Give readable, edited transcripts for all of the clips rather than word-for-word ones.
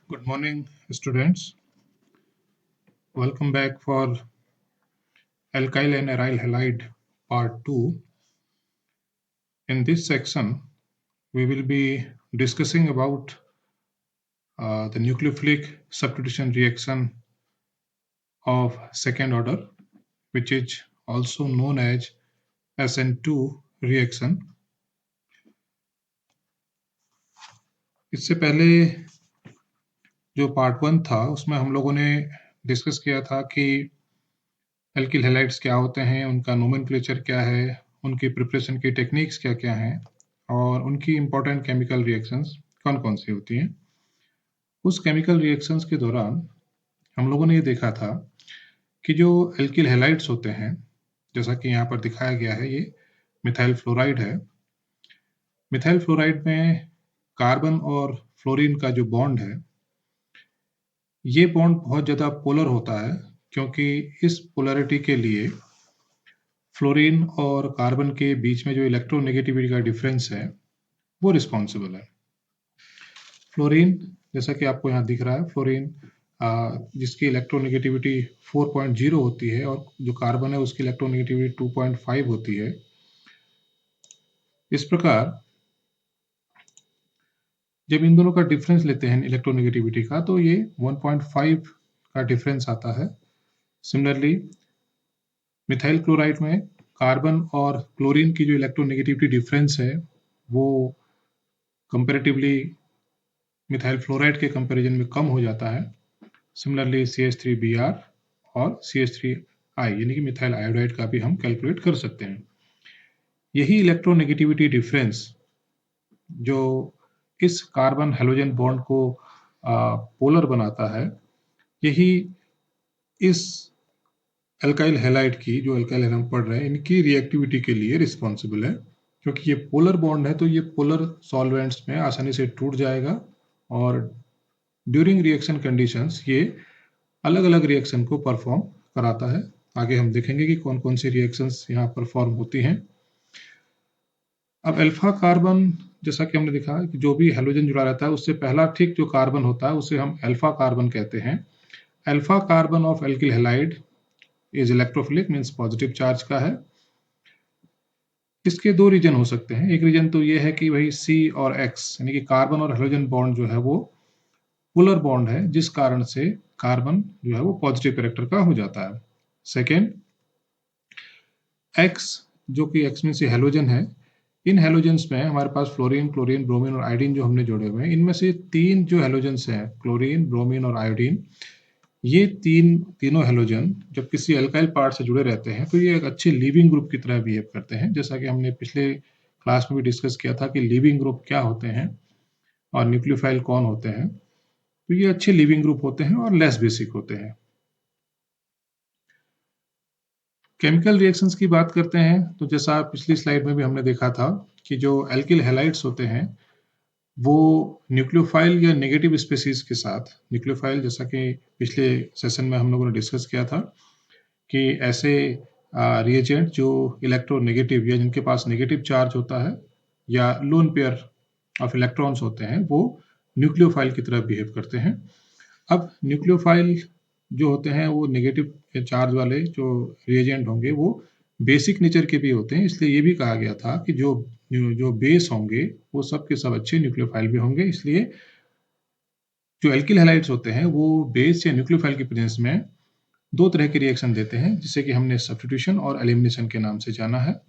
Good morning, students. Welcome back for Alkyl and Aryl Halide Part 2. In this section, we will be discussing about the nucleophilic substitution reaction of second order, which is also known as SN2 reaction. इससे पहले जो part 1 था उसमें हम लोगों ने discuss किया था कि एल्किल हैलाइड्स क्या होते हैं, उनका नोमेनक्लेचर क्या है, उनकी प्रिपरेशन की टेक्निक्स क्या-क्या हैं और उनकी इम्पोर्टेंट केमिकल रिएक्शंस कौन-कौन सी होती हैं। उस केमिकल रिएक्शंस के दौरान हम लोगों ने ये देखा था कि जो एल्किल हैलाइड्स होते हैं, जैसा कि यहाँ पर दिखाया गया है, ये मिथाइल फ्लोराइड है। मिथाइल फ्लोराइड में कार्बन और फ्लोरीन का जो बॉन्ड है, ये बॉन्ड बहुत ज़्यादा पोलर होता है क्योंकि इस पोलैरिटी के लिए फ्लोरीन और कार्बन के बीच में जो इलेक्ट्रोनेगेटिविटी का डिफरेंस है, वो रिस्पॉन्सिबल है। फ्लोरीन, जैसा कि आपको यहाँ दिख रहा है, फ्लोरीन जिसकी इलेक्ट्रोनेगेटिविटी 4.0 होती है और जो कार्बन है उसकी इलेक्ट्रोनेगेटिविटी 2.5 होती है। इस प्रकार जब इन दोनों का डिफरेंस लेते हैं इलेक्ट्रोनेगेटिविटी का, तो ये 1.5 का डिफरेंस आता है। सिमिलरली मिथाइल क्लोराइड में कार्बन और क्लोरीन की जो इलेक्ट्रोनेगेटिविटी डिफरेंस है, वो कंपैरेटिवली मिथाइल फ्लोराइड के कंपैरिजन में कम हो जाता है। सिमिलरली CH3Br और CH3I यानी कि मिथाइल आयोडाइड का भी हम कैलकुलेट कर सकते हैं। यही इलेक्ट्रोनेगेटिविटी डिफरेंस जो इस कार्बन हैलोजन बॉन्ड को पोलर बनाता है, यही इस अल्काइल हैलाइड की, जो अल्काइल हम पढ़ रहे हैं, इनकी रिएक्टिविटी के लिए रिस्पॉन्सिबल है। क्योंकि ये पोलर बॉन्ड है तो ये पोलर सॉल्वेंट्स में आसानी से टूट जाएगा और ड्यूरिंग रिएक्शन कंडीशंस ये अलग-अलग रिएक्शन को परफॉर्म कराता है। आगे हम देखेंगे कि कौन-कौन सी रिएक्शंस यहाँ परफॉर्म होती हैं। अब अल्फा कार्बन, जैसा कि हमने देखा कि जो भी हैलोजन जुड़ा रहता है उससे पहला ठीक जो कार्बन होता है उसे हम अल्फा कार्बन कहते हैं। Alpha carbon of alkyl halide is electrophilic, means positive charge का है। इसके दो रीजन हो सकते हैं। एक रीजन तो ये है कि वही C और X यानी कि कार्बन और हैलोजन बॉन्ड जो है वो पोलर बॉन्ड है, जिस कारण से कार्बन जो है वो पॉजिटिव कैरेक्टर का हो जाता है। सेकेंड, X, जो कि X में से हैलोजन है, इन हैलोजेंस में हमारे पास फ्लोरीन, क्लोरीन, ब्रोमीन और आयोडीन जो हमने जोड़े हुए हैं, इनमें से तीन जो हैलोजेंस हैं, क्लोरीन, ब्रोमीन और आयोडीन, ये तीनों हैलोजन जब किसी अल्काइल पार्ट से जुड़े रहते हैं तो ये एक अच्छे लीविंग ग्रुप की तरह बिहेव करते हैं। जैसा कि हमने पिछले क्लास में भी डिस्कस किया था कि लीविंग ग्रुप क्या होते हैं और न्यूक्लियोफाइल कौन होते हैं। तो ये अच्छे लीविंग ग्रुप होते हैं और लेस बेसिक होते हैं। केमिकल रिएक्शंस की बात करते हैं तो जैसा पिछली स्लाइड में भी हमने देखा था कि जो एल्किल हैलाइड्स होते हैं वो न्यूक्लियोफाइल या नेगेटिव स्पीशीज के साथ, न्यूक्लियोफाइल जैसा कि पिछले सेशन में हम लोगों ने डिस्कस किया था कि ऐसे रिएजेंट जो इलेक्ट्रोनेगेटिव या जिनके पास नेगेटिव चार्ज होता है या लोन पेयर ऑफ इलेक्ट्रॉन्स होते हैं, वो न्यूक्लियोफाइल की तरह बिहेव करते हैं। अब न्यूक्लियोफाइल जो होते हैं वो नेगेटिव चार्ज वाले जो रिएजेंट होंगे वो बेसिक नेचर के भी होते हैं, इसलिए ये भी कहा गया था कि जो बेस होंगे वो सब के सब अच्छे न्यूक्लियोफाइल भी होंगे। इसलिए जो एल्किल हैलाइड्स होते हैं वो बेस या न्यूक्लियोफाइल की प्रेजेंस में दो तरह के रिएक्शन देते हैं, जिसे कि हमने सब्स्टिट्यूशन और एलिमिनेशन के नाम से जाना है।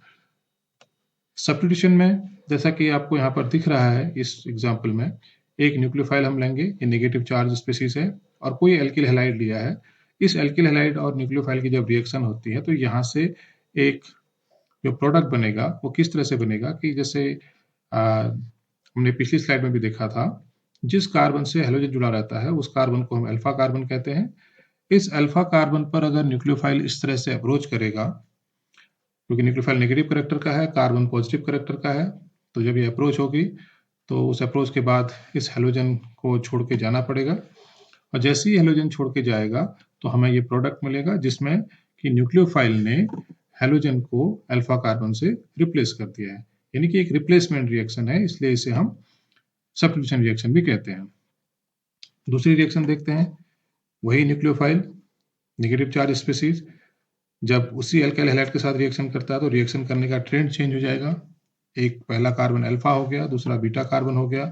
सब्स्टिट्यूशन में जैसा कि आपको यहाँ पर दिख रहा है इस एग्जाम्पल में, एक न्यूक्लियोफाइल हम लेंगे, ये नेगेटिव चार्ज स्पीशीज है और कोई एल्किल हैलाइड लिया है। इस एल्किल हैलाइड और न्यूक्लियोफाइल की जब रिएक्शन होती है तो यहाँ से एक जो प्रोडक्ट बनेगा वो किस तरह से बनेगा कि जैसे हमने पिछली स्लाइड में भी देखा था, जिस कार्बन से हैलोजन जुड़ा रहता है उस कार्बन को हम अल्फा कार्बन कहते हैं। इस अल्फा कार्बन पर अगर न्यूक्लियोफाइल इस तरह से अप्रोच करेगा, क्योंकि न्यूक्लियोफाइल नेगेटिव कैरेक्टर का है, कार्बन पॉजिटिव कैरेक्टर का है, तो जब ये अप्रोच होगी तो उस अप्रोच के बाद इस हैलोजन को छोड़ के जाना पड़ेगा और जैसे ही हैलोजन छोड़ के जाएगा तो हमें ये प्रोडक्ट मिलेगा जिसमें कि न्यूक्लियोफाइल ने हैलोजन को अल्फा कार्बन से रिप्लेस कर दिया है, यानी कि एक रिप्लेसमेंट रिएक्शन है, इसलिए इसे हम सब्स्टिट्यूशन रिएक्शन भी कहते हैं। दूसरी रिएक्शन देखते हैं, वही न्यूक्लियोफाइल नेगेटिव चार्ज स्पीसीज जब उसी अल्काइल हैलाइड के साथ रिएक्शन करता है तो रिएक्शन करने का ट्रेंड चेंज हो जाएगा। एक पहला कार्बन अल्फा हो गया, दूसरा बीटा कार्बन हो गया।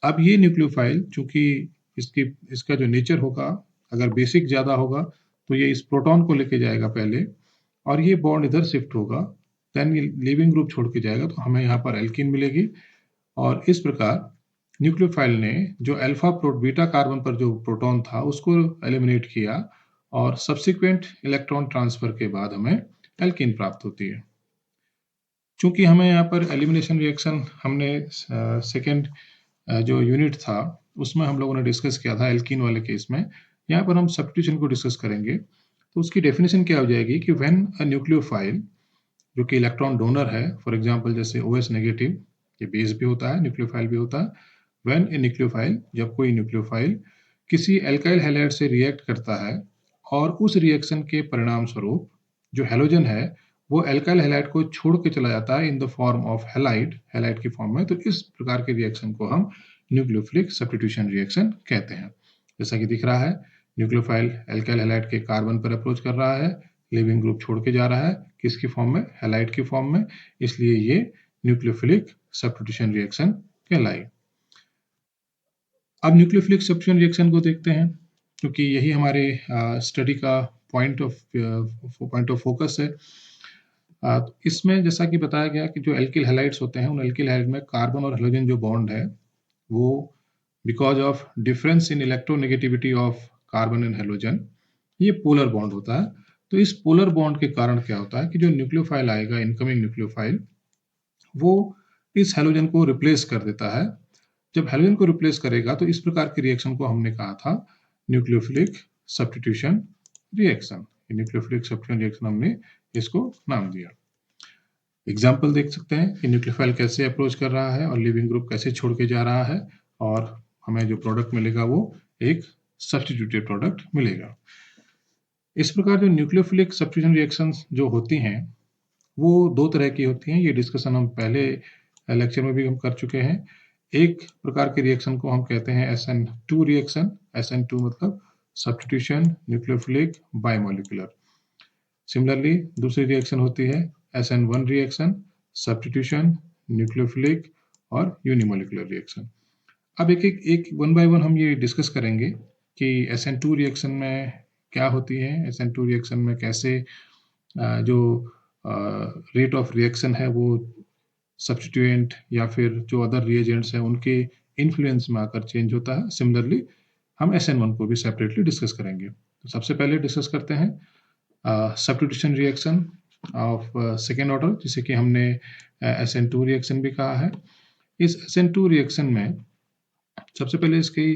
अब ये न्यूक्लियोफाइल चूंकि इसका जो नेचर होगा, अगर बेसिक ज्यादा होगा तो ये इस प्रोटॉन को लेके जाएगा पहले, और ये बॉन्ड इधर शिफ्ट होगा, देन ये लीविंग ग्रुप छोड़ के जाएगा, तो हमें यहाँ पर एल्कीन मिलेगी। और इस प्रकार न्यूक्लियोफाइल ने जो बीटा कार्बन पर जो प्रोटॉन था उसको एलिमिनेट किया, और सब्सिक्वेंट इलेक्ट्रॉन ट्रांसफर के बाद हमें एल्कीन प्राप्त होती है। चूंकि हमें यहाँ पर एलिमिनेशन रिएक्शन हमने सेकेंड जो यूनिट था उसमें हम लोगों ने डिस्कस किया था एल्कीन वाले केस में, यहाँ पर हम सब्स्टिट्यूशन को डिस्कस करेंगे। तो उसकी डेफिनेशन क्या हो जाएगी कि व्हेन अ न्यूक्लियोफाइल जो कि इलेक्ट्रॉन डोनर है, फॉर एग्जांपल जैसे OS नेगेटिव, ये बेस भी होता है, न्यूक्लियोफाइल भी होता है। व्हेन ए न्यूक्लियोफाइल, जब कोई न्यूक्लियोफाइल किसी एल्काइल हैलाइड से रिएक्ट करता है और उस रिएक्शन के परिणाम स्वरूप जो हैलोजन है वो एल्काइल हैलाइड को छोड़ के चला जाता है in the form of halide की फॉर्म में, तो इस प्रकार के रिएक्शन को हम न्यूक्लियोफिलिक सब्स्टिट्यूशन रिएक्शन कहते हैं। जैसा कि दिख रहा है, न्यूक्लियोफाइल एल्काइल हैलाइड के कार्बन पर अप्रोच कर रहा है, लिविंग ग्रुप छोड़ के जा रहा है, किसकी फॉर्म में, हैलाइड की फॉर्म में, इसलिए ये न्यूक्लियोफिलिक सब्स्टिट्यूशन रिएक्शन कहलाई। अब न्यूक्लियोफिलिक सब्स्टिट्यूशन रिएक्शन को देखते हैं, क्योंकि यही हमारे स्टडी का पॉइंट ऑफ फोकस है। तो इसमें जैसा कि बताया गया कि जो एल्किल हैलाइड्स होते हैं, उन एल्किल हैलाइड में कार्बन और हेलोजन जो बॉन्ड है वो because of difference in electronegativity of carbon and halogen, ये पोलर बॉन्ड होता है। तो इस पोलर बॉन्ड के कारण क्या होता है कि जो न्यूक्लियोफाइल आएगा, इनकमिंग न्यूक्लियोफाइल, वो इस हेलोजन को रिप्लेस कर देता है। जब हेलोजन को रिप्लेस करेगा तो इस प्रकार की रिएक्शन को हमने कहा था nucleophilic substitution reaction. Nucleophilic substitution reaction हमने इसको नाम दिया। एग्जाम्पल देख सकते हैं कि न्यूक्लियोफाइल कैसे अप्रोच कर रहा है और लिविंग ग्रुप कैसे छोड़ के जा रहा है, और हमें जो प्रोडक्ट मिलेगा वो एक सब्स्टिट्यूटेड प्रोडक्ट मिलेगा। इस प्रकार जो न्यूक्लियोफिलिक सब्स्टिट्यूशन रिएक्शंस जो होती हैं वो दो तरह की होती हैं। ये डिस्कशन हम पहले लेक्चर में भी हम कर चुके हैं। एक प्रकार के रिएक्शन को हम कहते हैं SN2 रिएक्शन। SN2 मतलब सब्स्टिट्यूशन न्यूक्लियोफिलिक बायमोलिकुलर। सिमिलरली दूसरी रिएक्शन होती है SN1 रिएक्शन, सब्स्टिट्यूशन न्यूक्लियोफिलिक और यूनिमोलिकुलर रिएक्शन। अब एक वन बाय वन हम ये डिस्कस करेंगे कि SN2 रिएक्शन में क्या होती है, SN2 रिएक्शन में कैसे जो रेट ऑफ रिएक्शन है वो सब्स्टिट्यूएंट या फिर जो अदर रिएजेंट्स हैं उनके इन्फ्लुएंस में आकर चेंज होता है। सिमिलरली हम SN1 को भी सेपरेटली डिस्कस करेंगे। तो सबसे पहले डिस्कस करते हैं substitution reaction of second order, जिसे कि हमने SN2 रिएक्शन भी कहा है। इस SN2 रिएक्शन में सबसे पहले इसकी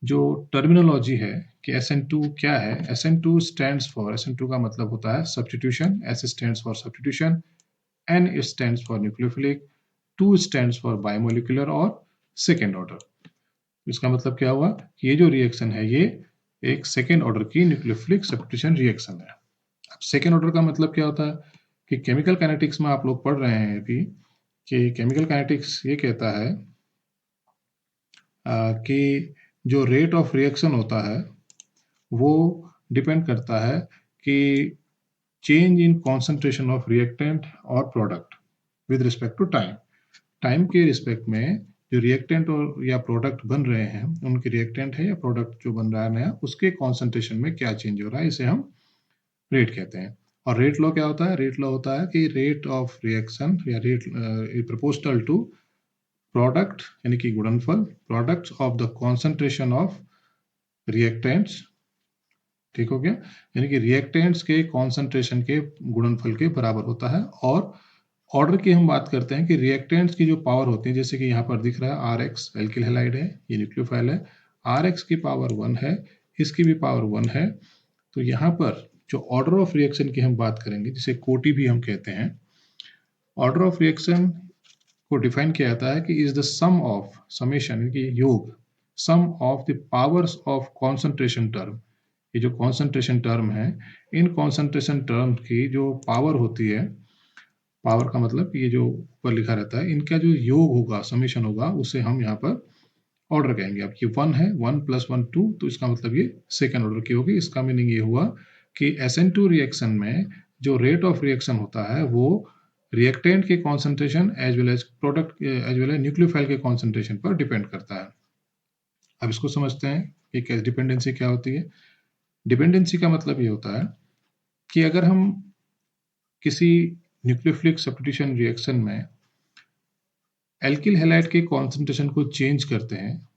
जो टर्मिनोलॉजी है कि SN2 क्या है। SN2 स्टैंड्स फॉर, SN2 का मतलब होता है substitution, S stands for substitution, N stands for nucleophilic, 2 stands for bimolecular और सेकेंड ऑर्डर। इसका मतलब क्या हुआ कि ये जो रिएक्शन है ये एक सेकेंड ऑर्डर की न्यूक्लियोफिलिक सब्स्टिट्यूशन रिएक्शन है। अब सेकेंड ऑर्डर का मतलब क्या होता है कि केमिकल काइनेटिक्स में आप लोग पढ़ रहे हैं अभी कि केमिकल काइनेटिक्स ये कहता है कि जो रेट ऑफ रिएक्शन होता है वो डिपेंड करता है कि change in concentration of reactant और product with respect to time. Time के रिस्पेक्ट में जो रिएक्टेंट और या प्रोडक्ट बन रहे हैं, उनके रिएक्टेंट है या प्रोडक्ट जो बन रहा है नया, उसके कॉन्सेंट्रेशन में क्या चेंज हो रहा है, इसे हम रेट कहते हैं। और रेट लॉ क्या होता है? रेट लॉ होता है कि रेट ऑफ रिएक्शन या रेट प्रोपोर्शनल टू प्रोडक्ट, यानी कि गुणनफल products of the concentration of reactants. ठीक हो गया? यानी कि रिएक्टेंट्स के कॉन्सेंट्रेशन के गुणनफल के बराबर होता है। और ऑर्डर की हम बात करते हैं कि रिएक्टेंट्स की जो पावर होती है, जैसे कि यहाँ पर दिख रहा है RX एल्किल हैलाइड है, ये न्यूक्लियोफाइल है, RX की पावर 1 है, इसकी भी पावर 1 है। तो यहाँ पर जो ऑर्डर ऑफ रिएक्शन की हम बात करेंगे, जिसे कोटि भी हम कहते हैं, ऑर्डर ऑफ रिएक्शन को डिफाइन किया जाता है कि is the sum of, summation की योग, sum of the powers of concentration term. ये जो कॉन्सेंट्रेशन टर्म है, इन कॉन्सेंट्रेशन टर्म की जो पावर होती है, पावर का मतलब ये जो ऊपर लिखा रहता है, इनका जो योग होगा, समेशन होगा, उसे हम यहाँ पर ऑर्डर कहेंगे। अब ये 1 है, 1 + 1 2, तो इसका मतलब ये सेकंड ऑर्डर की होगी। इसका मीनिंग ये हुआ कि SN2 रिएक्शन में जो रेट ऑफ रिएक्शन होता है वो रिएक्टेंट के concentration as well as product as well as nucleophile के कॉन्सेंट्रेशन पर डिपेंड करता है। अब इसको समझते हैं कि क्या डिपेंडेंसी क्या होती है। डिपेंडेंसी का मतलब ये होता है कि अगर हम किसी न्यूक्लियोफिलिक सब्स्टिट्यूशन रिएक्शन में एल्किल हैलाइड के कॉन्सेंट्रेशन को चेंज करते हैं,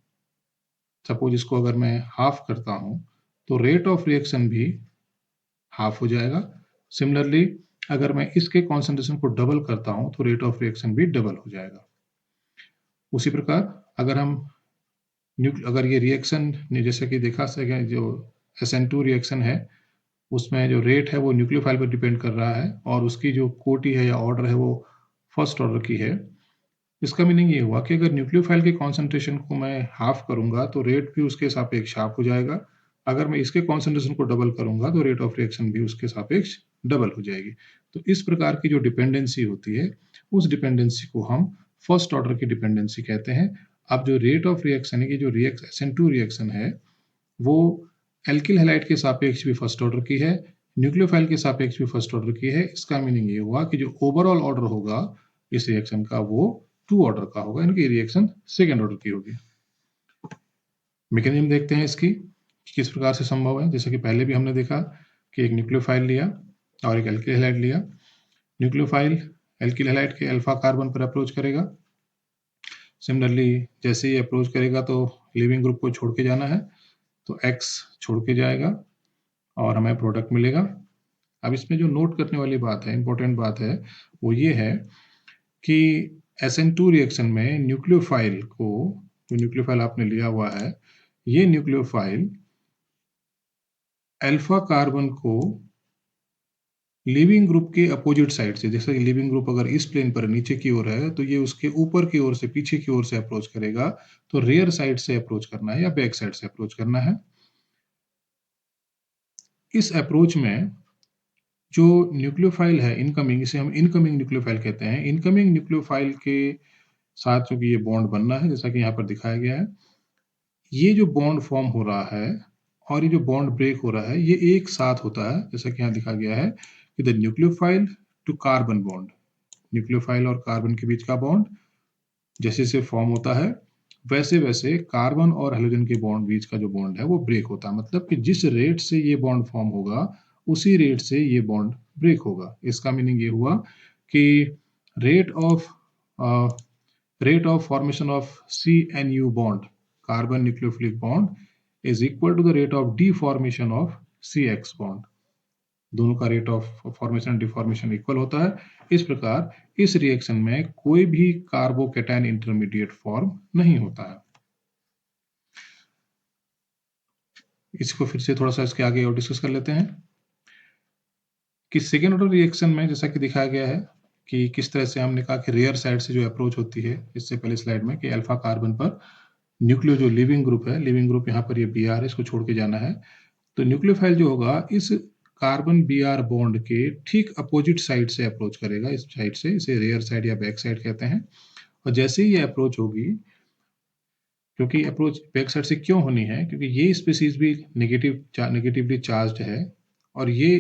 सपोज इसको अगर मैं हाफ करता हूं तो रेट ऑफ रिएक्शन भी हाफ हो जाएगा। सिमिलरली अगर मैं इसके कॉन्सेंट्रेशन को डबल करता हूं तो रेट ऑफ रिएक्शन भी डबल हो जाएगा। उसी प्रकार अगर हम अगर ये रिएक्शन जैसे कि देखा सके जो SN2 रिएक्शन है उसमें जो रेट है वो न्यूक्लियोफाइल पर डिपेंड कर रहा है और उसकी जो कोटि है या ऑर्डर है वो फर्स्ट ऑर्डर की है। इसका मीनिंग ये हुआ कि अगर न्यूक्लियोफाइल के कॉन्सेंट्रेशन को मैं हाफ करूंगा तो रेट भी उसके सापेक्ष हाफ हो जाएगा। अगर मैं इसके कॉन्सेंट्रेशन को डबल करूंगा तो रेट ऑफ रिएक्शन भी उसके सापेक्ष डबल हो जाएगी। तो इस प्रकार की जो डिपेंडेंसी होती है उस डिपेंडेंसी को हम फर्स्ट ऑर्डर की डिपेंडेंसी कहते हैं। अब जो रेट ऑफ रिएक्शन है कि जो SN2 रिएक्शन है वो एल्किल हैलाइड के सापेक्ष भी फर्स्ट ऑर्डर की है, न्यूक्लियोफाइल के सापेक्ष भी फर्स्ट ऑर्डर की है। इसका मीनिंग ये हुआ कि जो ओवरऑल ऑर्डर होगा इस रिएक्शन का वो 2 ऑर्डर का होगा, यानी कि रिएक्शन सेकेंड ऑर्डर की होगी। मैकेनिज्म देखते हैं इसकी किस प्रकार से संभव है। जैसे कि पहले भी हमने देखा कि एक न्यूक्लियोफाइल लिया और एक एल्किल हैलाइड लिया। न्यूक्लियोफाइल एल्किल हैलाइड के अल्फा कार्बन पर अप्रोच करेगा। सिमिलरली जैसे ही अप्रोच करेगा तो लिविंग ग्रुप को छोड़ के जाना है, तो X छोड़ के जाएगा और हमें प्रोडक्ट मिलेगा। अब इसमें जो नोट करने वाली बात है, इंपॉर्टेंट बात है, वो ये है कि SN2 रिएक्शन में न्यूक्लियोफाइल को, जो न्यूक्लियोफाइल आपने लिया हुआ है, ये न्यूक्लियोफाइल अल्फा कार्बन को लिविंग ग्रुप के अपोजिट साइड से, जैसे कि लिविंग ग्रुप अगर इस प्लेन पर नीचे की ओर है तो ये उसके ऊपर की ओर से पीछे की ओर से अप्रोच करेगा, तो रेयर साइड से अप्रोच करना है या बैक साइड से अप्रोच करना है। इस अप्रोच में जो न्यूक्लियोफाइल है इनकमिंग, इसे हम इनकमिंग न्यूक्लियोफाइल कहते हैं। इनकमिंग न्यूक्लियोफाइल के साथ चूंकि ये बॉन्ड बनना है जैसा कि यहाँ पर दिखाया गया है, ये जो बॉन्ड फॉर्म हो रहा है और ये जो बॉन्ड ब्रेक हो रहा है ये एक साथ होता है। जैसा कि यहाँ दिखा गया है कि the nucleophile to carbon bond, nucleophile और कार्बन के बीच का बॉन्ड जैसे से फॉर्म होता है वैसे वैसे कार्बन और हाइड्रोजन के बॉन्ड बीच का जो बॉन्ड है वो ब्रेक होता है। मतलब कि जिस रेट से ये बॉन्ड फॉर्म होगा उसी रेट से ये बॉन्ड ब्रेक होगा। इसका मीनिंग ये हुआ कि rate of rate of formation of CNU bond, carbon nucleophilic bond, is equal to the rate of deformation of CX bond. दोनों का rate of formation deformation equal होता है। इस प्रकार इस रिएक्शन में कोई भी कार्बोकेटायन इंटरमीडिएट फॉर्म नहीं होता है। इसको फिर से थोड़ा सा इसके आगे और डिस्कस कर लेते हैं कि सेकेंड ऑर्डर रिएक्शन में जैसा कि दिखाया गया है कि किस तरह से हमने कहा कि रेयर साइड से जो अप्रोच होती है, इससे पहले स्लाइड में कि अल्फा कार्बन पर न्यूक्लियो जो लिविंग ग्रुप है, लिविंग ग्रुप यहाँ पर ये Br है, इसको छोड़ के जाना है। तो न्यूक्लियोफाइल जो होगा इस कार्बन Br बॉन्ड के ठीक अपोजिट साइड से अप्रोच करेगा, इस साइड से, इसे रेयर साइड या बैक साइड कहते हैं। और जैसे ही ये अप्रोच होगी, क्योंकि अप्रोच बैक साइड से क्यों होनी है, क्योंकि ये स्पीसीज भी नेगेटिवली चार्ज्ड है और ये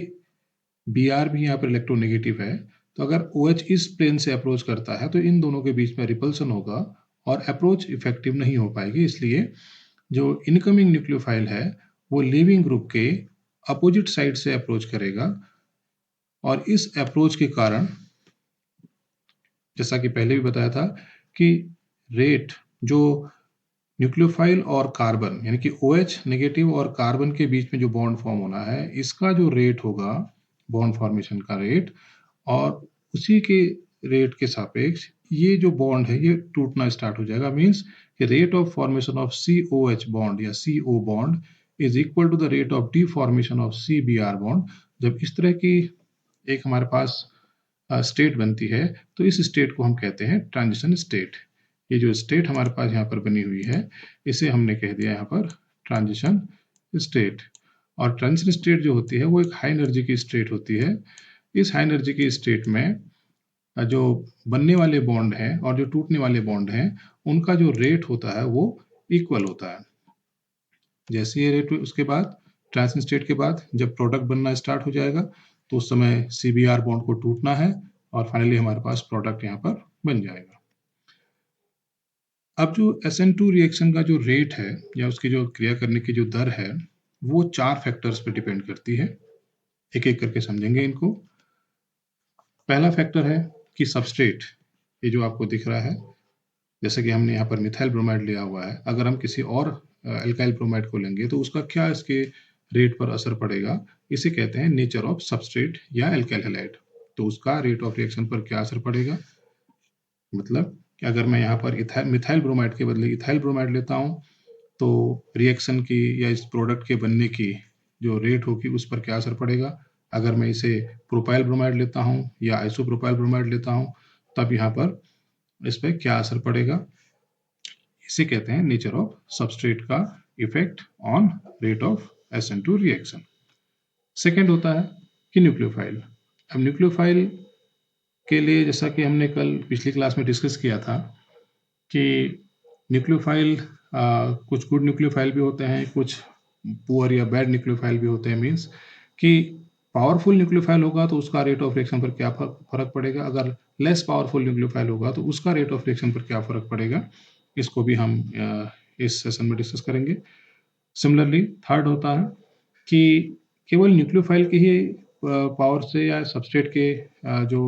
Br भी यहाँ पर इलेक्ट्रोनेगेटिव है। तो अगर OH इस प्लेन से अप्रोच करता है तो इन दोनों के बीच में रिपल्सन होगा और अप्रोच इफेक्टिव नहीं हो पाएगी। इसलिए जो इनकमिंग न्यूक्लियोफाइल है वो लिविंग ग्रुप के अपोजिट साइड से अप्रोच करेगा और इस अप्रोच के कारण, जैसा कि पहले भी बताया था, कि रेट जो न्यूक्लियोफाइल और कार्बन यानी कि OH नेगेटिव और कार्बन के बीच में जो बॉन्ड फॉर्म होना है इसका जो रेट होगा, बॉन्ड फॉर्मेशन का रेट, और उसी के रेट के सापेक्ष ये जो बॉन्ड है ये टूटना स्टार्ट हो जाएगा। मीन्स कि rate of formation of COH bond या CO bond is equal to the rate of deformation of CBr bond. जब इस तरह की एक हमारे पास स्टेट बनती है तो इस स्टेट को हम कहते हैं ट्रांजिशन स्टेट। ये जो स्टेट हमारे पास यहाँ पर बनी हुई है इसे हमने कह दिया यहाँ पर ट्रांजिशन स्टेट। और ट्रांजिशन स्टेट जो होती है वो एक हाई एनर्जी की स्टेट होती है। इस हाई एनर्जी की स्टेट में जो बनने वाले बॉन्ड हैं और जो टूटने वाले बॉन्ड हैं उनका जो रेट होता है वो इक्वल होता है। जैसे ये रेट उसके बाद ट्रांजिशन स्टेट के बाद जब प्रोडक्ट बनना स्टार्ट हो जाएगा तो उस समय CBr बॉन्ड को टूटना है और फाइनली हमारे पास प्रोडक्ट यहाँ पर बन जाएगा। अब जो SN2 रिएक्शन का जो रेट है या उसकी जो क्रिया करने की जो दर है वो 4 फैक्टर्स पे डिपेंड करती है। एक एक करके समझेंगे इनको। पहला फैक्टर है कि सबस्ट्रेट, ये जो आपको दिख रहा है, जैसे कि हमने यहाँ पर मिथाइल ब्रोमाइड लिया हुआ है, अगर हम किसी और एल्काइल ब्रोमाइड को लेंगे तो उसका क्या इसके रेट पर असर पड़ेगा, इसे कहते हैं नेचर ऑफ सबस्ट्रेट या एल्काइल हैलाइड। तो उसका रेट ऑफ रिएक्शन पर क्या असर पड़ेगा, मतलब कि अगर मैं यहाँ पर मिथाइल ब्रोमाइड के बदले इथाइल ब्रोमाइड लेता हूँ तो रिएक्शन की या इस प्रोडक्ट के बनने की जो रेट होगी उस पर क्या असर पड़ेगा। अगर मैं इसे प्रोपाइल ब्रोमाइड लेता हूँ या आइसोप्रोपाइल ब्रोमाइड लेता हूँ तब यहाँ पर इस पर क्या असर पड़ेगा, इसे कहते हैं नेचर ऑफ सबस्ट्रेट का effect on rate of SN2 reaction. Second होता है कि न्यूक्लियोफाइल। अब न्यूक्लियोफाइल के लिए जैसा कि हमने कल पिछली क्लास में डिस्कस किया था कि न्यूक्लियोफाइल कुछ गुड न्यूक्लियोफाइल भी होते हैं, कुछ पुअर या बैड न्यूक्लियोफाइल भी होते हैं। मीन्स कि पावरफुल न्यूक्लियोफाइल होगा तो उसका रेट ऑफ रिएक्शन पर क्या फर्क पड़ेगा, अगर लेस पावरफुल न्यूक्लियोफाइल होगा तो उसका रेट ऑफ रिएक्शन पर क्या फर्क पड़ेगा, इसको भी हम इस सेशन में डिस्कस करेंगे। सिमिलरली थर्ड होता है कि केवल न्यूक्लियोफाइल की ही पावर से या सबस्ट्रेट के जो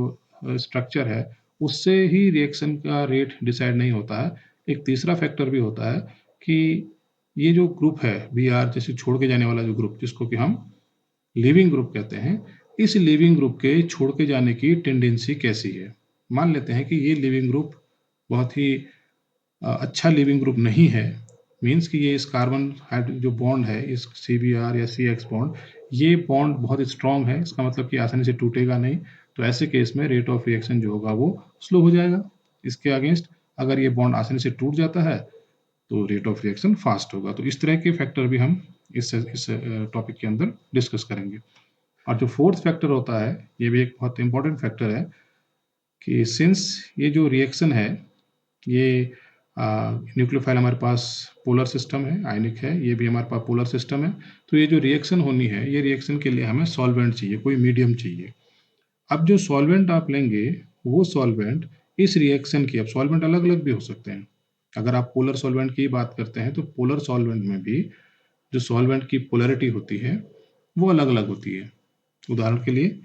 स्ट्रक्चर है उससे ही रिएक्शन का रेट डिसाइड नहीं होता है। एक तीसरा फैक्टर भी होता है कि ये जो ग्रुप है Br जैसे छोड़ के जाने वाला जो ग्रुप जिसको कि हम लिविंग ग्रुप कहते हैं, इस लिविंग ग्रुप के छोड़ के जाने की टेंडेंसी कैसी है। मान लेते हैं कि ये लिविंग ग्रुप बहुत ही अच्छा लिविंग ग्रुप नहीं है, मीन्स कि ये इस कार्बन जो बॉन्ड है इस CBr या CX बॉन्ड, ये बॉन्ड बहुत स्ट्रॉन्ग है, इसका मतलब कि आसानी से टूटेगा नहीं। तो ऐसे केस में रेट ऑफ रिएक्शन जो होगा वो स्लो हो जाएगा। इसके अगेंस्ट अगर ये बॉन्ड आसानी से टूट जाता है तो रेट ऑफ रिएक्शन फास्ट होगा। तो इस तरह के फैक्टर भी हम इस टॉपिक के अंदर डिस्कस करेंगे। और जो फोर्थ फैक्टर होता है ये भी एक बहुत इंपॉर्टेंट फैक्टर है कि सिंस ये जो रिएक्शन है ये न्यूक्लियोफाइल हमारे पास पोलर सिस्टम है, आयनिक है, ये भी हमारे पास पोलर सिस्टम है, तो ये जो रिएक्शन होनी है ये रिएक्शन के लिए हमें सॉल्वेंट चाहिए, कोई मीडियम चाहिए। अब जो सॉल्वेंट आप लेंगे वो सॉल्वेंट इस रिएक्शन की, अब सॉल्वेंट अलग अलग भी हो सकते हैं। अगर आप पोलर सॉल्वेंट की बात करते हैं तो पोलर सॉल्वेंट में भी जो सॉल्वेंट की पोलैरिटी होती है वो अलग अलग होती है। उदाहरण के लिए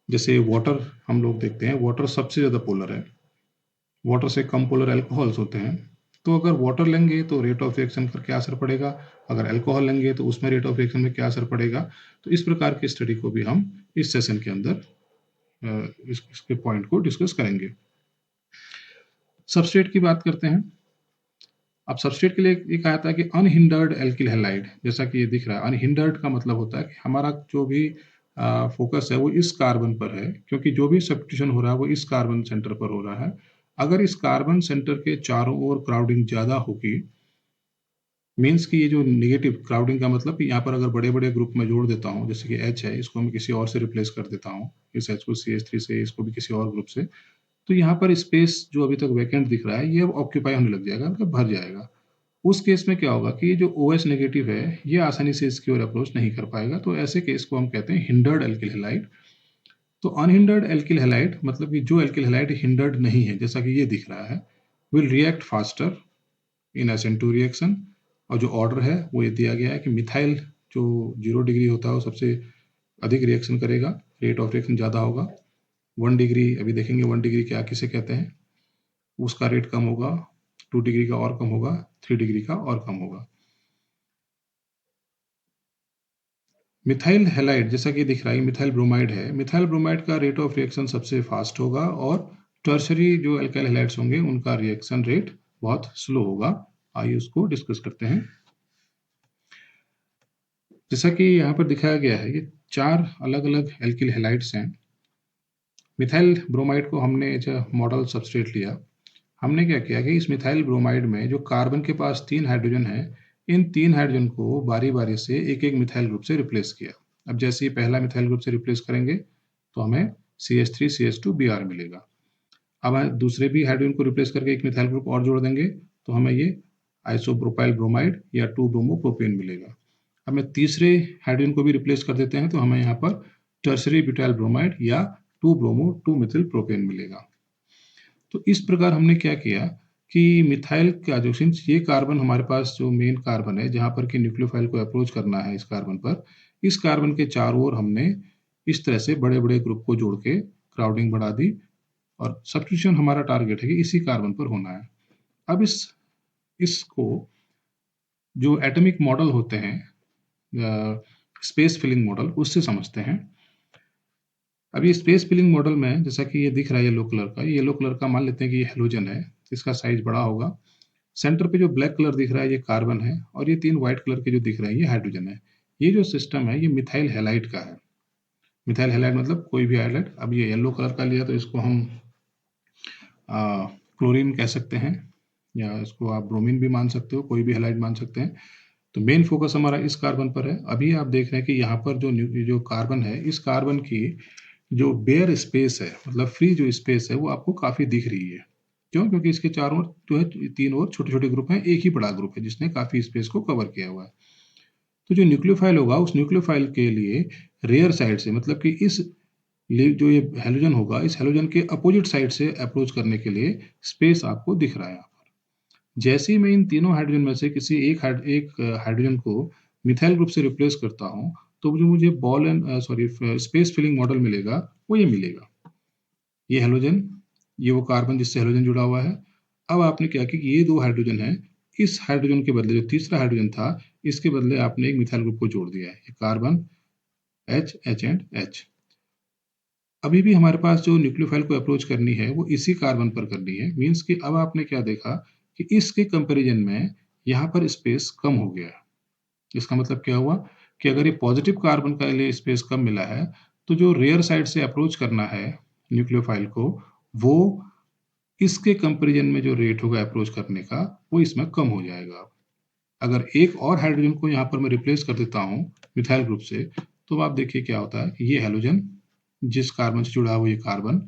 जैसे वाटर हम लोग देखते हैं, वाटर सबसे ज़्यादा पोलर है, वाटर से कम पोलर अल्कोहल्स होते हैं। तो अगर वाटर लेंगे तो रेट ऑफ रिएक्शन पर क्या असर पड़ेगा, अगर अल्कोहल लेंगे तो उसमें रेट ऑफ रिएक्शन में क्या असर पड़ेगा। तो इस प्रकार की स्टडी को भी हम इस सेशन के अंदर इसके पॉइंट को डिस्कस करेंगे। सबस्ट्रेट की बात करते हैं। अब सबस्ट्रेट के लिए एक आता है कि अनहिंडर्ड एल्किल हैलाइड, जैसा कि ये दिख रहा है। अनहिंडर्ड का मतलब होता है कि हमारा जो भी फोकस है वो इस कार्बन पर है, क्योंकि जो भी सब्स्टिट्यूशन हो रहा है वो इस कार्बन सेंटर पर हो रहा है। अगर इस कार्बन सेंटर के चारों ओर क्राउडिंग ज़्यादा होगी, मीन्स कि ये जो नेगेटिव क्राउडिंग का मतलब कि यहाँ पर अगर बड़े बड़े ग्रुप में जोड़ देता हूँ, जैसे कि H है, इसको मैं किसी और से रिप्लेस कर देता हूँ, इस H को CH3 से, इसको भी किसी और ग्रुप से, तो यहाँ पर स्पेस जो अभी तक वैकेंट दिख रहा है ये अब ऑक्यूपाई होने लग जाएगा, मतलब भर जाएगा। उस केस में क्या होगा कि ये जो OH नेगेटिव है ये आसानी से इसकी ओर अप्रोच नहीं कर पाएगा। तो ऐसे केस को हम कहते हैं हिंडर्ड एल्किल हैलाइड। तो अनहिंडर्ड एल्किल हैलाइड मतलब कि जो एल्किल हैलाइड हिंडर्ड नहीं है, जैसा कि ये दिख रहा है, will react faster in SN2 reaction. और जो ऑर्डर है वो ये दिया गया है कि मिथाइल जो 0 डिग्री होता है वो सबसे अधिक रिएक्शन करेगा, रेट ऑफ रिएक्शन ज़्यादा होगा। 1 डिग्री अभी देखेंगे, 1 डिग्री क्या किसे कहते हैं, उसका रेट कम होगा, 2 डिग्री का और कम होगा, 3 डिग्री का और कम होगा। मिथाइल हैलाइड जैसा कि दिख रहा है मिथाइल ब्रोमाइड है, मिथाइल ब्रोमाइड का रेट ऑफ रिएक्शन सबसे फास्ट होगा और टर्शरी जो एल्काइल हैलाइड्स होंगे उनका रिएक्शन रेट बहुत स्लो होगा। आइए उसको डिस्कस करते हैं। जैसा कि यहाँ पर दिखाया गया है ये 4 अलग अलग एल्किल हैलाइड्स हैं। मिथाइल ब्रोमाइड को हमने जो मॉडल सबस्ट्रेट लिया, हमने क्या किया कि इस मिथाइल ब्रोमाइड में जो कार्बन के पास 3 हाइड्रोजन है, इन 3 हाइड्रोजन को बारी बारी से एक एक मिथाइल ग्रुप से रिप्लेस किया। अब जैसे ही पहला मिथाइल ग्रुप से रिप्लेस करेंगे तो हमें CH3 CH2 Br मिलेगा। अब हम दूसरे भी हाइड्रोजन को रिप्लेस करके एक मिथाइल ग्रुप और जोड़ देंगे तो हमें ये आइसोप्रोपाइल ब्रोमाइड या 2 ब्रोमो प्रोपेन मिलेगा। अब मैं तीसरे हाइड्रोजन को भी रिप्लेस कर देते हैं तो हमें यहाँ पर टर्सरी ब्यूटाइल ब्रोमाइड या 2 ब्रोमो 2 मिथिल प्रोपेन मिलेगा। तो इस प्रकार हमने क्या किया कि मिथाइल का जो सिंस ये कार्बन हमारे पास जो मेन कार्बन है जहाँ पर कि न्यूक्लियोफाइल को अप्रोच करना है इस कार्बन पर, इस कार्बन के चारों ओर हमने इस तरह से बड़े-बड़े ग्रुप को जोड़ के क्राउडिंग बढ़ा दी और सब्स्टिट्यूशन हमारा टारगेट है कि इसी कार्बन पर होना है। अब इसको जो एटॉमिक मॉडल होते हैं स्पेस फिलिंग मॉडल उससे समझते हैं। अब ये स्पेस फिलिंग मॉडल में जैसा कि ये दिख रहा है येलो कलर का, ये येलो कलर का मान लेते हैं कि ये हेलोजन है, इसका साइज बड़ा होगा। सेंटर पे जो ब्लैक कलर दिख रहा है ये कार्बन है और ये 3 व्हाइट कलर के जो दिख रहे हैं ये हाइड्रोजन है। ये जो सिस्टम है ये मिथाइल हैलाइड का है। मिथाइल हैलाइड मतलब कोई भी हैलाइड। अब ये येलो कलर का लिया तो इसको हम क्लोरीन कह सकते हैं या इसको आप ब्रोमीन भी मान सकते हो, कोई भी हैलाइड मान सकते हैं। तो मेन फोकस हमारा इस कार्बन पर है। अभी आप देख रहे हैं कि यहाँ पर जो कार्बन है, इस कार्बन की जो बेयर स्पेस है मतलब फ्री जो स्पेस है वो आपको काफी दिख रही है। क्यों? क्योंकि इसके चारों ओर जो है तीन और छोटे-छोटे ग्रुप हैं, एक ही बड़ा ग्रुप है जिसने काफी स्पेस को कवर किया हुआ है। तो जो न्यूक्लियोफाइल होगा उस न्यूक्लियोफाइल के लिए रेयर साइड से मतलब कि जो ये हैलोजन होगा इस हैलोजन के अपोजिट साइड से अप्रोच करने के लिए स्पेस आपको दिख रहा है यहाँ पर। जैसे ही मैं इन तीनों हाइड्रोजन में से किसी एक हाइड्रोजन को मिथाइल ग्रुप से रिप्लेस करता हूँ तो जो मुझे ball and space filling model मिलेगा वो ये मिलेगा। ये हैलोजन, ये वो कार्बन जिससे हैलोजन जुड़ा हुआ है। अब आपने क्या किया कि ये 2 हाइड्रोजन है, इस हाइड्रोजन के बदले जो तीसरा हाइड्रोजन था, इसके बदले आपने एक मिथाइल ग्रुप को जोड़ दिया है। ये carbon H, H and H। अभी भी हमारे पास जो न्यूक्लियोफाइल को अप्रोच करनी है, वो इसी कार्बन पर करनी है। मीन्स कि अब आपने क्या देखा कि इसके कंपैरिजन में यहाँ पर स्पेस कम हो गया है। इसका मतलब क्या हुआ कि अगर ये पॉजिटिव कार्बन का लिए स्पेस कम मिला है, तो जो रेयर साइड से अप्रोच करना है न्यूक्लियोफाइल को, वो इसके कंपैरिजन में जो रेट होगा अप्रोच करने का, वो इसमें कम हो जाएगा। अगर एक और हाइड्रोजन को यहाँ पर मैं रिप्लेस कर देता हूँ मिथाइल ग्रुप से, तो आप देखिए क्या होता है। ये हैलोजन जिस कार्बन से जुड़ा हुआ ये कार्बन,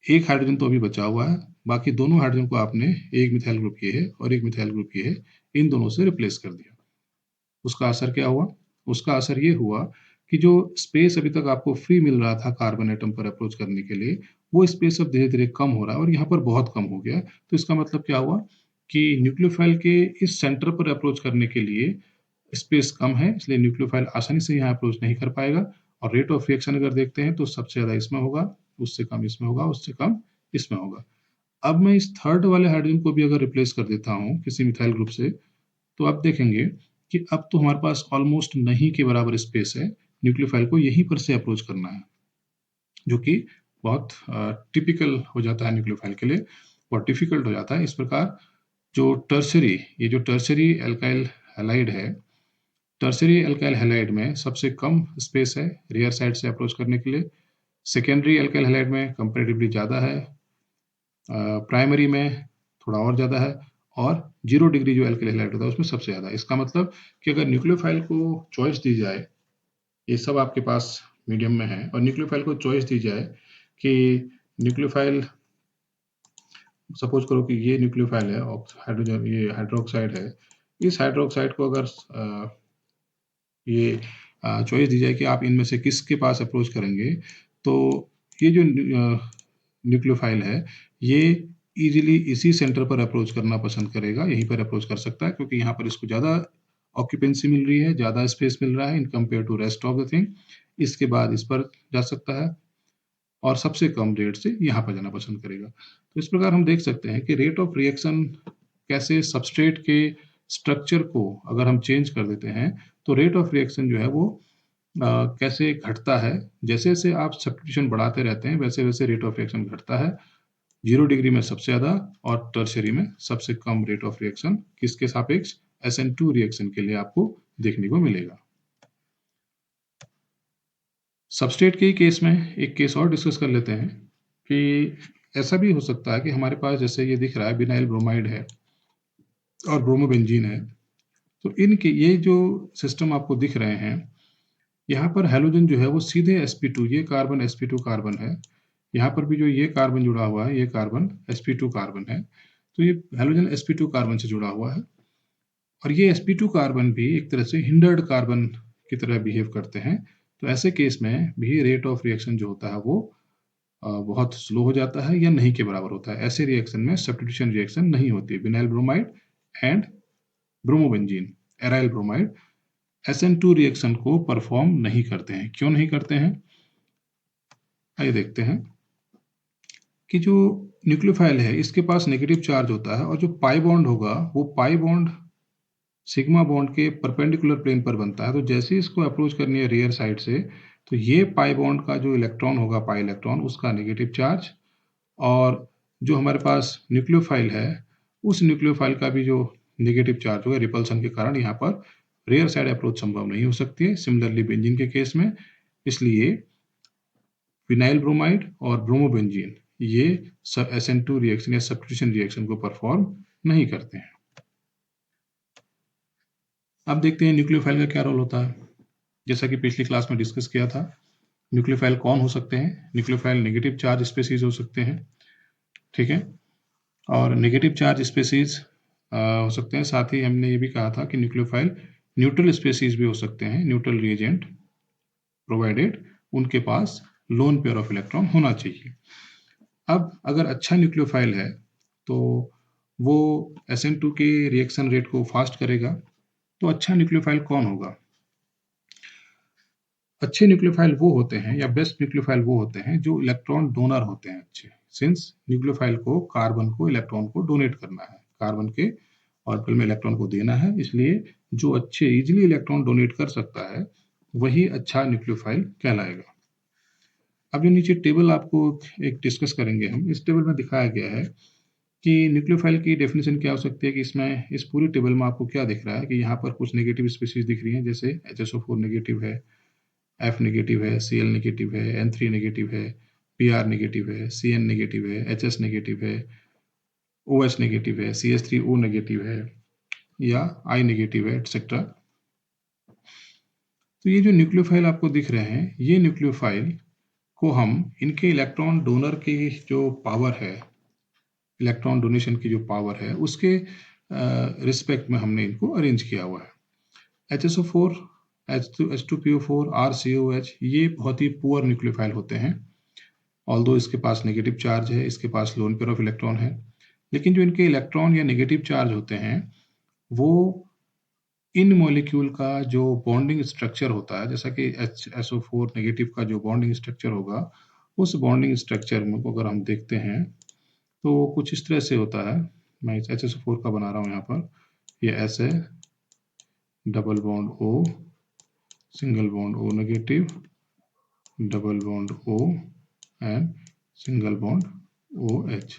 एक हाइड्रोजन तो अभी बचा हुआ है, बाकी दोनों हाइड्रोजन को आपने एक मिथाइल ग्रुप ये है और एक मिथाइल ग्रुप ये है, इन दोनों से रिप्लेस कर दिया। उसका असर क्या हुआ? उसका असर ये हुआ कि जो स्पेस अभी तक आपको फ्री मिल रहा था कार्बन एटम पर अप्रोच करने के लिए, वो स्पेस अब धीरे-धीरे कम हो रहा है और यहाँ पर बहुत कम हो गया। तो इसका मतलब क्या हुआ कि न्यूक्लियोफाइल के इस सेंटर पर अप्रोच करने के लिए स्पेस कम है, इसलिए न्यूक्लियोफाइल आसानी से यहाँ अप्रोच नहीं कर पाएगा और रेट ऑफ रिएक्शन अगर देखते हैं तो सबसे ज़्यादा इसमें होगा, उससे कम इसमें होगा, उससे कम इसमें होगा। अब मैं इस थर्ड वाले हाइड्रोजन को भी अगर रिप्लेस कर देता हूँ किसी मिथाइल ग्रुप से, तो आप देखेंगे कि अब तो हमारे पास ऑलमोस्ट नहीं के बराबर स्पेस है, न्यूक्लियोफाइल को यहीं पर से अप्रोच करना है, जो कि बहुत टिपिकल हो जाता है न्यूक्लियोफाइल के लिए, बहुत डिफिकल्ट हो जाता है। इस प्रकार ये जो टर्शरी एल्काइल हैलाइड है, टर्शरी एल्काइल हैलाइड में सबसे कम स्पेस है रेयर साइड से अप्रोच करने के लिए। सेकेंडरी एल्काइल हैलाइड में कंपैरेटिवली ज़्यादा है, प्राइमरी में थोड़ा और ज़्यादा है और 0 डिग्री जो एल्काइल हैलाइड होता है उसमें सबसे ज़्यादा है। इसका मतलब कि अगर न्यूक्लियोफाइल को चॉइस दी जाए, ये सब आपके पास मीडियम में है और न्यूक्लियोफाइल को चॉइस दी जाए कि न्यूक्लियोफाइल सपोज करो कि ये न्यूक्लियोफाइल है और हाइड्रोजन ये हाइड्रोक्साइड है। इस हाइड्रोक्साइड को अगर ये चॉइस दी जाए कि आप इनमें से किसके पास अप्रोच करेंगे, तो ये जो न्यूक्लियोफाइल है, ये इजीली इसी सेंटर पर अप्रोच करना पसंद करेगा, यहीं पर अप्रोच कर सकता है क्योंकि यहाँ पर इसको ज़्यादा ऑक्यूपेंसी मिल रही है, ज़्यादा स्पेस मिल रहा है in compare to rest of the thing. इसके बाद इस पर जा सकता है और सबसे कम रेट से यहाँ पर जाना पसंद करेगा। तो इस प्रकार हम देख सकते हैं कि रेट ऑफ रिएक्शन कैसे सबस्ट्रेट के स्ट्रक्चर को अगर हम चेंज कर देते हैं, तो रेट ऑफ रिएक्शन जो है वो कैसे घटता है। जैसे-जैसे आप सब्स्टिट्यूशन बढ़ाते रहते हैं, वैसे-वैसे रेट ऑफ रिएक्शन घटता है। 0 डिग्री में सबसे ज़्यादा और टर्शियरी में सबसे कम रेट ऑफ रिएक्शन किसके सापेक्ष? SN2 रिएक्शन के लिए आपको देखने को मिलेगा। सबस्ट्रेट के ही केस में एक केस और डिस्कस कर लेते हैं कि ऐसा भी हो सकता है कि हमारे पास जैसे ये दिख रहा है विनाइल ब्रोमाइड है और ब्रोमोबेंजीन है। तो इनके ये जो सिस्टम आपको दिख रहे हैं, यहाँ पर हैलोजन जो है वो सीधे sp2 ये कार्बन sp2 कार्बन है। यहाँ पर भी जो ये कार्बन जुड़ा हुआ है, ये कार्बन sp2 कार्बन है। तो ये हैलोजन sp2 कार्बन से जुड़ा हुआ है। और ये sp2 कार्बन भी एक तरह से हिंडर्ड कार्बन की तरह बिहेव करते हैं। तो ऐसे केस में भी रेट ऑफ रिएक्शन जो होता है वो बहुत स्लो हो जाता है या नहीं के बराबर होता है। ऐसे रिएक्शन में सब्स्टिट्यूशन रिएक्शन नहीं होती। Vinyl bromide and bromobenzene, aryl bromide SN2 reaction को परफॉर्म नहीं करते हैं। क्यों नहीं करते हैं? आइए देखते हैं कि जो न्यूक्लियोफाइल है इसके पास नेगेटिव चार्ज होता है और जो पाई बॉन्ड होगा वो पाई बॉन्ड सिग्मा बॉन्ड के परपेंडिकुलर प्लेन पर बनता है। तो जैसे ही इसको अप्रोच करनी है रियर साइड से, तो ये पाई बॉन्ड का जो इलेक्ट्रॉन होगा, पाई इलेक्ट्रॉन, उसका नेगेटिव चार्ज, और जो हमारे पास न्यूक्लियोफाइल है उस न्यूक्लियोफाइल का भी जो नेगेटिव चार्ज होगा रिपल्सन के कारण यहाँ पर रेयर साइड अप्रोच संभव नहीं हो सकती है। सिमिलरली बेंजीन के केस में, इसलिए विनाइल ब्रोमाइड और ब्रोमोबेंजीन ये SN2 रिएक्शन या सब्स्टिट्यूशन रिएक्शन को परफॉर्म नहीं करते हैं। अब देखते हैं न्यूक्लियोफाइल का क्या रोल होता है। जैसा कि पिछली क्लास में डिस्कस किया था, न्यूक्लियोफाइल कौन हो सकते हैं? न्यूक्लियोफाइल नेगेटिव चार्ज स्पीसीज हो सकते हैं, ठीक है, और नेगेटिव चार्ज स्पीसीज हो सकते हैं। साथ ही हमने ये भी कहा था कि न्यूक्लियोफाइल न्यूट्रल स्पीसीज भी हो सकते हैं, न्यूट्रल रिएजेंट प्रोवाइडेड उनके पास लोन पेयर ऑफ इलेक्ट्रॉन होना चाहिए। अब अगर अच्छा न्यूक्लियोफाइल है तो वो SN2 के रिएक्शन रेट को फास्ट करेगा। तो अच्छा न्यूक्लियोफाइल कौन होगा? अच्छे न्यूक्लियोफाइल वो होते हैं या बेस्ट न्यूक्लियोफाइल वो होते हैं जो इलेक्ट्रॉन डोनर होते हैं अच्छे। सिंस न्यूक्लियोफाइल को कार्बन को इलेक्ट्रॉन को डोनेट करना है, कार्बन के ऑर्बिटल में इलेक्ट्रॉन को देना है, इसलिए जो अच्छे इजीली इलेक्ट्रॉन डोनेट कर सकता है वही अच्छा न्यूक्लियोफाइल कहलाएगा। अब जो नीचे टेबल आपको एक डिस्कस करेंगे हम, इस टेबल में दिखाया गया है कि न्यूक्लियोफाइल की डेफिनेशन क्या हो सकती है। कि इसमें इस पूरी टेबल में आपको क्या दिख रहा है कि यहाँ पर कुछ नेगेटिव स्पीसीज दिख रही हैं, जैसे HSO4 नेगेटिव है, F नेगेटिव है, Cl नेगेटिव है, N3 नेगेटिव है, Pr नेगेटिव है, Cn नेगेटिव है, HS नेगेटिव है, OH नेगेटिव है, CH3O नेगेटिव है या I नेगेटिव है, एटसेट्रा। तो ये जो न्यूक्लियोफाइल आपको दिख रहे हैं, ये न्यूक्लियोफाइल को हम इनके इलेक्ट्रॉन डोनर की जो पावर है, इलेक्ट्रॉन डोनेशन की जो पावर है, उसके रिस्पेक्ट में हमने इनको अरेंज किया हुआ है। HSO4, H2PO4, RCOH ये बहुत ही पुअर न्यूक्लियोफाइल होते हैं। ऑल्दो इसके पास नेगेटिव चार्ज है, इसके पास लोन पेयर ऑफ इलेक्ट्रॉन है, लेकिन जो इनके इलेक्ट्रॉन या नेगेटिव चार्ज होते हैं वो इन मॉलिक्यूल का जो बॉन्डिंग स्ट्रक्चर होता है, जैसा कि HSO4 नेगेटिव का जो बॉन्डिंग स्ट्रक्चर होगा, उस बॉन्डिंग स्ट्रक्चर में अगर हम देखते हैं तो कुछ इस तरह से होता है। मैं इस HSO4 का बना रहा हूँ यहाँ पर। ये S है, double bond O, single bond O negative, double bond O and single bond OH।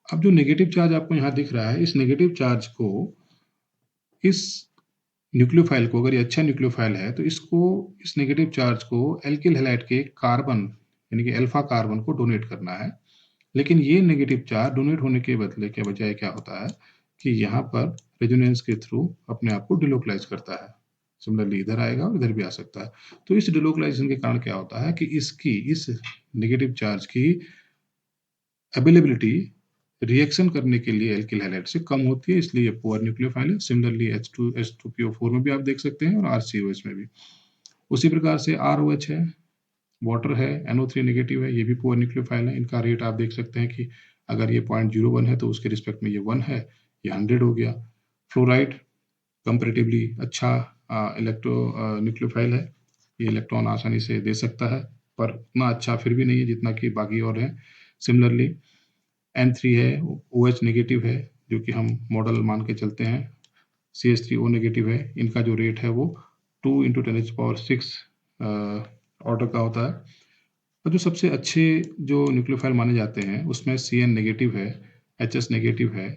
अब जो नेगेटिव चार्ज आपको यहाँ दिख रहा है, इस नेगेटिव चार्ज को, इस न्यूक्लियोफाइल को, अगर ये अच्छा न्यूक्लियोफाइल है तो इसको, इस नेगेटिव चार्ज को एल्किल हैलाइड के कार्बन यानी कि अल्फा कार्बन को डोनेट करना है। लेकिन ये नेगेटिव चार्ज डोनेट होने के बदले के बजाय क्या होता है कि यहाँ पर रेजोनेंस के थ्रू अपने आप को डिलोकलाइज करता है। सिमिलरली इधर आएगा और इधर भी आ सकता है। तो इस डिलोकलाइजेशन के कारण क्या होता है कि इस नेगेटिव चार्ज की अवेलेबिलिटी रिएक्शन करने के लिए एल्किल हैलाइड से कम होती है, इसलिए ये पुअर न्यूक्लियोफाइल है। सिमिलरली H2PO4 में भी आप देख सकते हैं और RCOH में भी। उसी प्रकार से ROH है, वाटर है, NO3 नेगेटिव है, ये भी पुअर न्यूक्लियोफाइल है। इनका रेट आप देख सकते हैं कि अगर ये 0.01 है तो उसके रिस्पेक्ट में ये 1 है, ये 100 हो गया। फ्लोराइड कंपेरेटिवली अच्छा इलेक्ट्रो न्यूक्लियोफाइल है, ये इलेक्ट्रॉन आसानी से दे सकता है, पर उतना अच्छा फिर भी नहीं है जितना कि बाकी और है। सिमिलरली N3 है, OH नेगेटिव है, जो कि हम मॉडल मान के चलते हैं। CH3O नेगेटिव है, इनका जो रेट है वो 2 × 10⁶ ऑर्डर का होता है। और जो सबसे अच्छे जो न्यूक्लियोफाइल माने जाते हैं उसमें CN नेगेटिव है, HS नेगेटिव है,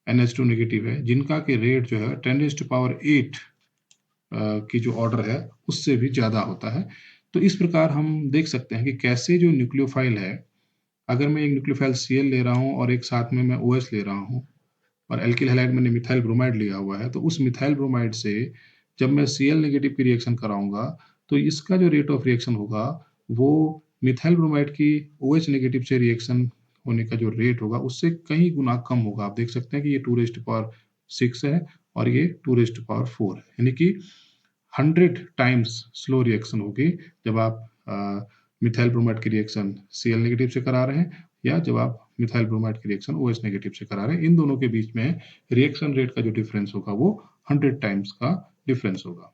NH2 नेगेटिव है, जिनका के रेट जो है 10⁸ की जो ऑर्डर है उससे भी ज़्यादा होता है। तो इस प्रकार हम देख सकते हैं कि कैसे जो न्यूक्लियोफाइल है, अगर मैं एक न्यूक्लियोफाइल Cl ले रहा हूँ और एक साथ में मैं OH ले रहा हूँ और एल्किल हैलाइड मैंने मिथाइल ब्रोमाइड लिया हुआ है, तो उस मिथाइल ब्रोमाइड से जब मैं Cl नेगेटिव की रिएक्शन कराऊंगा तो इसका जो रेट ऑफ रिएक्शन होगा वो मिथाइल ब्रोमाइड की OH नेगेटिव से रिएक्शन होने का जो रेट होगा उससे कहीं गुना कम होगा। आप देख सकते हैं कि ये 2⁻⁴ 6 है और ये 2⁴ है, यानी कि 100 टाइम्स स्लो रिएक्शन होगी जब आप मिथाइल ब्रोमाइड की रिएक्शन Cl नेगेटिव से करा रहे हैं या जब आप मिथाइल ब्रोमाइड की रिएक्शन OH नेगेटिव से करा रहे हैं। इन दोनों के बीच में रिएक्शन रेट का जो डिफरेंस होगा वो 100 टाइम्स का डिफरेंस होगा।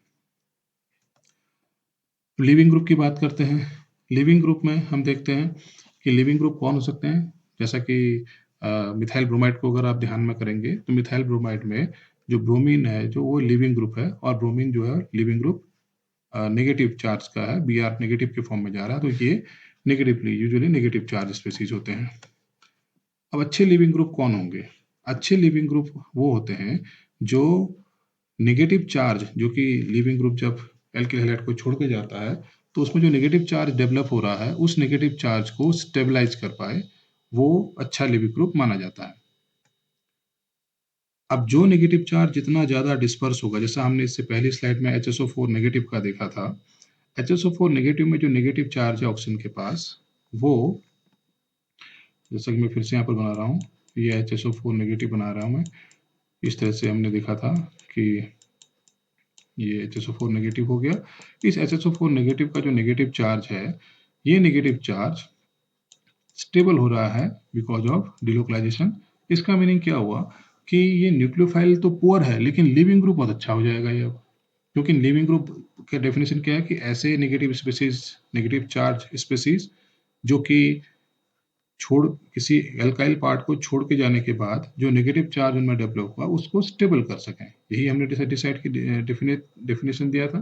लिविंग ग्रुप की बात करते हैं। लिविंग ग्रुप में हम देखते हैं कि लिविंग ग्रुप कौन हो सकते हैं, जैसा कि मिथाइल ब्रोमाइड को अगर आप ध्यान में करेंगे तो मिथाइल ब्रोमाइड में जो ब्रोमीन है जो वो लिविंग ग्रुप है और ब्रोमीन जो है लिविंग ग्रुप नेगेटिव चार्ज का है, Br नेगेटिव के फॉर्म में जा रहा है, तो ये यूजुअली नेगेटिव चार्ज स्पीसीज होते हैं। अब अच्छे लिविंग ग्रुप कौन होंगे? अच्छे लिविंग ग्रुप वो होते हैं जो नेगेटिव चार्ज, जो कि लिविंग ग्रुप जब एल्किल हैलाइड को छोड़ के जाता है तो उसमें जो नेगेटिव चार्ज डेवलप हो रहा है उस नेगेटिव चार्ज को स्टेबलाइज कर पाए, वो अच्छा लिविंग ग्रुप माना जाता है। अब जो नेगेटिव चार्ज जितना ज़्यादा डिस्पर्स होगा, जैसा हमने इससे पहली स्लाइड में HSO4 नेगेटिव का देखा था, HSO4 नेगेटिव में जो नेगेटिव चार्ज है ऑक्सीजन के पास, वो जैसा कि मैं फिर से यहाँ पर बना रहा हूँ, ये HSO4 नेगेटिव बना रहा हूँ मैं, इस तरह से हमने देखा था कि ये HSO4 नेगेटिव हो गया। इस HSO4 नेगेटिव का जो नेगेटिव चार्ज है, ये नेगेटिव चार्ज स्टेबल हो रहा है बिकॉज ऑफ डिलोकलाइजेशन। इसका मीनिंग क्या हुआ कि ये न्यूक्लियोफाइल तो पुअर है लेकिन लिविंग ग्रुप बहुत अच्छा हो जाएगा ये अब, क्योंकि लिविंग ग्रुप का डेफिनेशन क्या है कि ऐसे negative species, negative charge species जो कि छोड़ किसी एल्काइल पार्ट को छोड़ के जाने के बाद जो नेगेटिव चार्ज उनमें डेवलप हुआ उसको स्टेबल कर सकें, यही हमने डिसाइड की डेफिनेशन दिया था।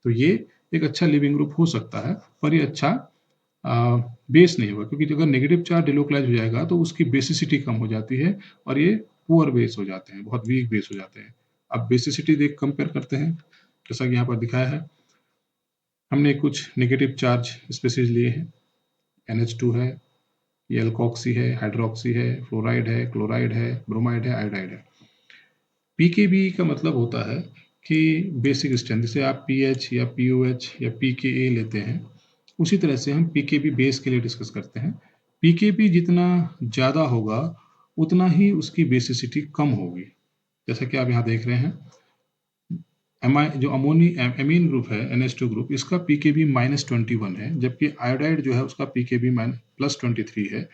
तो ये एक अच्छा लिविंग ग्रुप हो सकता है, पर ये अच्छा बेस नहीं होगा, क्योंकि अगर नेगेटिव चार्ज डिलोकलाइज हो जाएगा तो उसकी बेसिसिटी कम हो जाती है और ये पुअर बेस हो जाते हैं, बहुत वीक बेस हो जाते हैं। अब बेसिसिटी देख कंपेयर करते हैं, जैसा कि यहाँ पर दिखाया है, हमने कुछ नेगेटिव चार्ज स्पीसीज लिए हैं, NH2 है, ये एल्कोक्सी है, हाइड्रोक्सी है, फ्लोराइड है, क्लोराइड है, ब्रोमाइड है, आयोडाइड है। PKB का मतलब होता है कि बेसिक स्ट्रेंथ, जैसे आप PH या POH या PKA लेते हैं, उसी तरह से हम PKB बेस के लिए डिस्कस करते हैं। PKB जितना ज़्यादा होगा उतना ही उसकी बेसिसिटी कम होगी, जैसा कि आप यहाँ देख रहे हैं। जो एमीन ग्रुप है NH2 ग्रुप, इसका PKB -21 है, जबकि आयोडाइड जो है उसका PKB +23 है।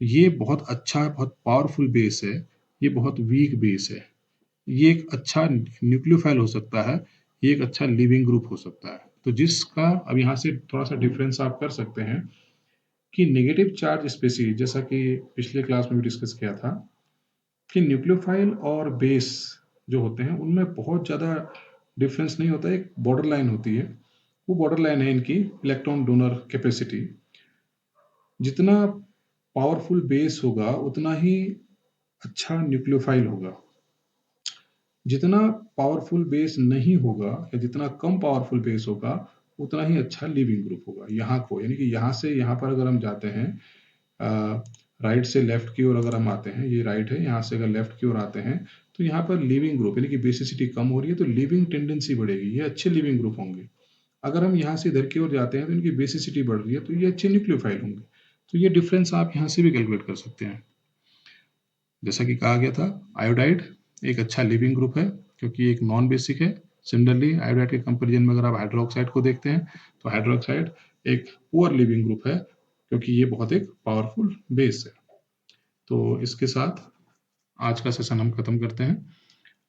ये बहुत अच्छा, बहुत पावरफुल बेस है, ये बहुत वीक बेस है। ये एक अच्छा न्यूक्लियोफाइल हो सकता है, ये एक अच्छा लिविंग ग्रुप हो सकता है। तो जिसका अब यहाँ से थोड़ा सा डिफरेंस आप कर सकते हैं कि नेगेटिव चार्ज स्पीसीज, जैसा कि पिछले क्लास में भी डिस्कस किया था कि न्यूक्लियोफाइल और बेस जो होते हैं उनमें बहुत ज़्यादा डिफरेंस नहीं होता है, एक बॉर्डर लाइन होती है, वो बॉर्डर लाइन है इनकी इलेक्ट्रॉन डोनर कैपेसिटी। जितना पावरफुल बेस होगा उतना ही अच्छा न्यूक्लियोफाइल होगा, जितना पावरफुल बेस नहीं होगा या जितना कम पावरफुल बेस होगा उतना ही अच्छा लिविंग ग्रुप होगा। यहाँ को यानी कि यहाँ से यहाँ पर अगर हम जाते हैं, राइट से लेफ्ट की ओर अगर हम आते हैं, ये राइट है, यहाँ से अगर लेफ्ट की ओर आते हैं तो यहाँ पर लिविंग ग्रुप यानी कि बेसिसिटी कम हो रही है तो लिविंग टेंडेंसी बढ़ेगी, ये अच्छे लिविंग ग्रुप होंगे। अगर हम यहाँ से इधर की ओर जाते हैं तो इनकी बेसिसिटी बढ़ रही है तो ये अच्छे न्यूक्लियोफाइल होंगे। तो ये डिफरेंस आप यहाँ से भी कैलकुलेट कर सकते हैं। जैसा कि कहा गया था, आयोडाइड एक अच्छा लिविंग ग्रुप है क्योंकि एक नॉन बेसिक है। सिमिलरली आयोडाइड के कंपेरिजन में अगर आप हाइड्रोक्साइड को देखते हैं तो हाइड्रोक्साइड एक पुअर लिविंग ग्रुप है क्योंकि ये बहुत एक पावरफुल बेस है। तो इसके साथ आज का सेशन हम खत्म करते हैं।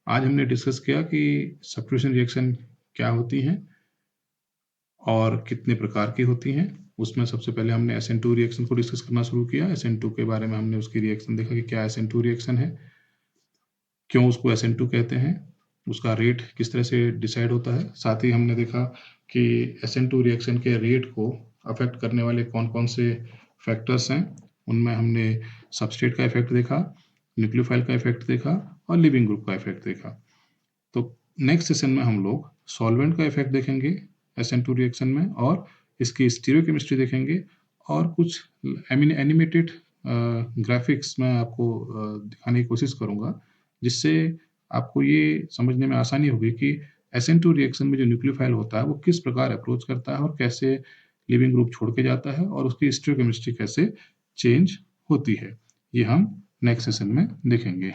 आज हमने डिस्कस किया कि सब्स्टिट्यूशन रिएक्शन क्या होती हैं और कितने प्रकार की होती हैं। उसमें सबसे पहले हमने SN2 रिएक्शन को डिस्कस करना शुरू किया। SN2 के बारे में हमने उसकी रिएक्शन देखा कि क्या SN2 रिएक्शन है, क्यों उसको SN2 कहते हैं, उसका रेट किस तरह से डिसाइड होता है। साथ ही हमने देखा कि SN2 रिएक्शन के रेट को अफेक्ट करने वाले कौन कौन से फैक्टर्स हैं। उनमें हमने सबस्ट्रेट का इफेक्ट देखा, न्यूक्लियोफाइल का इफेक्ट देखा और लिविंग ग्रुप का इफेक्ट देखा। तो नेक्स्ट सेशन में हम लोग सॉल्वेंट का इफेक्ट देखेंगे SN2 रिएक्शन में और इसकी स्टीरियोकेमिस्ट्री देखेंगे और कुछ एनिमेटेड ग्राफिक्स मैं आपको दिखाने की कोशिश करूँगा, जिससे आपको ये समझने में आसानी होगी कि SN2 रिएक्शन में जो न्यूक्लियोफाइल होता है वो किस प्रकार अप्रोच करता है और कैसे लिविंग ग्रुप छोड़ के जाता है और उसकी स्टीरियोकेमिस्ट्री कैसे चेंज होती है। ये हम नेक्स्ट सेशन में देखेंगे।